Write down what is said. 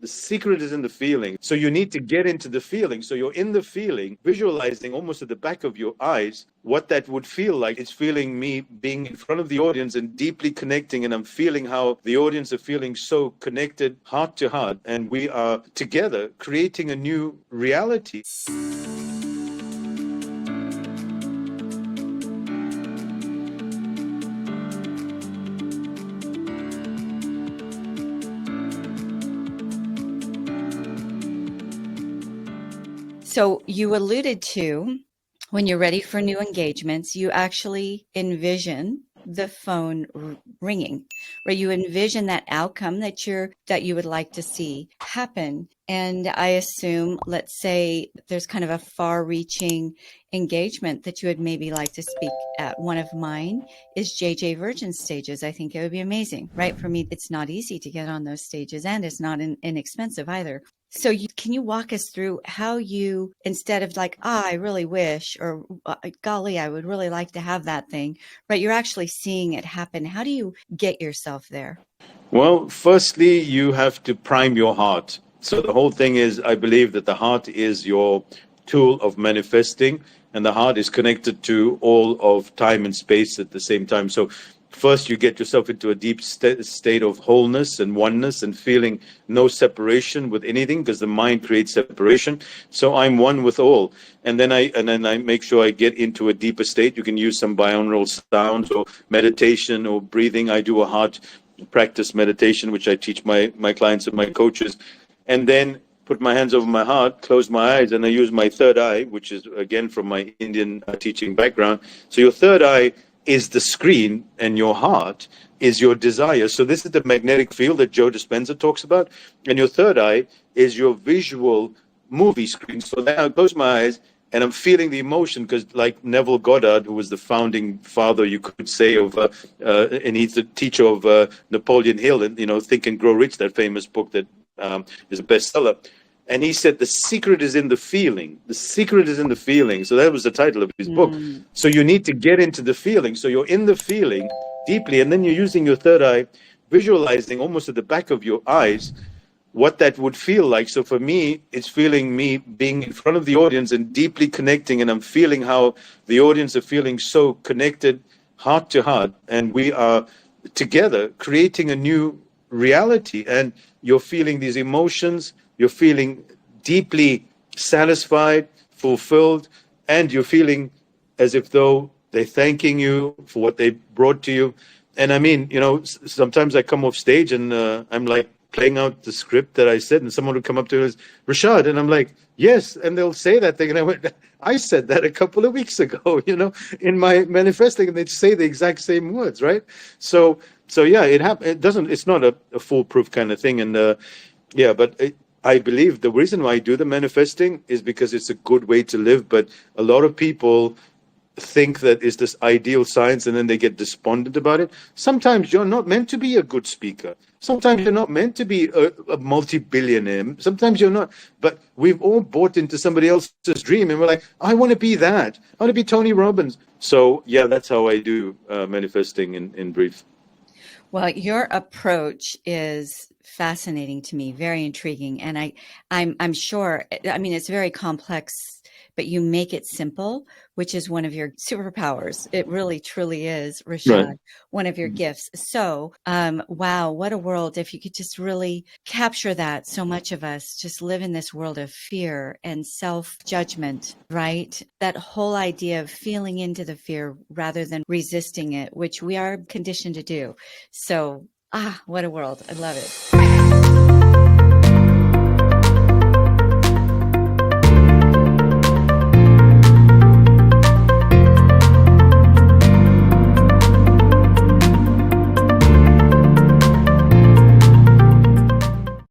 The secret is in the feeling. So you need to get into the feeling. So you're in the feeling, visualizing almost at the back of your eyes what that would feel like. It's feeling me being in front of the audience and deeply connecting, and I'm feeling how the audience are feeling so connected heart to heart, and we are together creating a new reality. So you alluded to, when you're ready for new engagements, you actually envision the phone ringing, where you envision that outcome that you would like to see happen. And I assume, let's say there's kind of a far-reaching engagement that you would maybe like to speak at. One of mine is JJ Virgin stages. I think it would be amazing, right? For me, it's not easy to get on those stages, and it's not inexpensive either. So can you walk us through how you, instead of like, I really wish, or golly, I would really like to have that thing, right? You're actually seeing it happen. How do you get yourself there? Well, firstly, you have to prime your heart. So the whole thing is, I believe that the heart is your tool of manifesting, and the heart is connected to all of time and space at the same time. So first, you get yourself into a deep state of wholeness and oneness and feeling no separation with anything, because the mind creates separation. So I'm one with all. And then I make sure I get into a deeper state. You can use some binaural sounds or meditation or breathing. I do a heart practice meditation, which I teach my clients and my coaches. And then put my hands over my heart, close my eyes, and I use my third eye, which is, again, from my Indian teaching background. So your third eye is the screen, and your heart is your desire. So this is the magnetic field that Joe Dispenza talks about. And your third eye is your visual movie screen. So then I close my eyes, and I'm feeling the emotion, because like Neville Goddard, who was the founding father, you could say, of, and he's the teacher of Napoleon Hill, and, Think and Grow Rich, that famous book that is a bestseller. And he said, the secret is in the feeling. The secret is in the feeling. So that was the title of his book. So you need to get into the feeling. So you're in the feeling deeply, and then you're using your third eye, visualizing almost at the back of your eyes what that would feel like. So for me, it's feeling me being in front of the audience and deeply connecting, and I'm feeling how the audience are feeling so connected heart to heart, and we are together creating a new reality. And you're feeling these emotions, you're feeling deeply satisfied, fulfilled, and you're feeling as if though they're thanking you for what they brought to you. And I mean, sometimes I come off stage and I'm like playing out the script that I said, and someone would come up to me and say, Rashad, and I'm like, yes, and they'll say that thing, and I went, I said that a couple of weeks ago, in my manifesting, and they'd say the exact same words, right? So yeah, it's not a foolproof kind of thing, and I believe the reason why I do the manifesting is because it's a good way to live. But a lot of people think that it's this ideal science, and then they get despondent about it. Sometimes you're not meant to be a good speaker. Sometimes you're not meant to be a multi-billionaire. Sometimes you're not. But we've all bought into somebody else's dream, and we're like, I want to be that. I want to be Tony Robbins. So yeah, that's how I do manifesting in brief. Well, your approach is fascinating to me, very intriguing, and I'm sure. I mean, it's very complex, but you make it simple, which is one of your superpowers. It really, truly is, Rashad, right. One of your gifts. So, wow, what a world if you could just really capture that. So much of us just live in this world of fear and self-judgment, right? That whole idea of feeling into the fear rather than resisting it, which we are conditioned to do. So, what a world. I love it.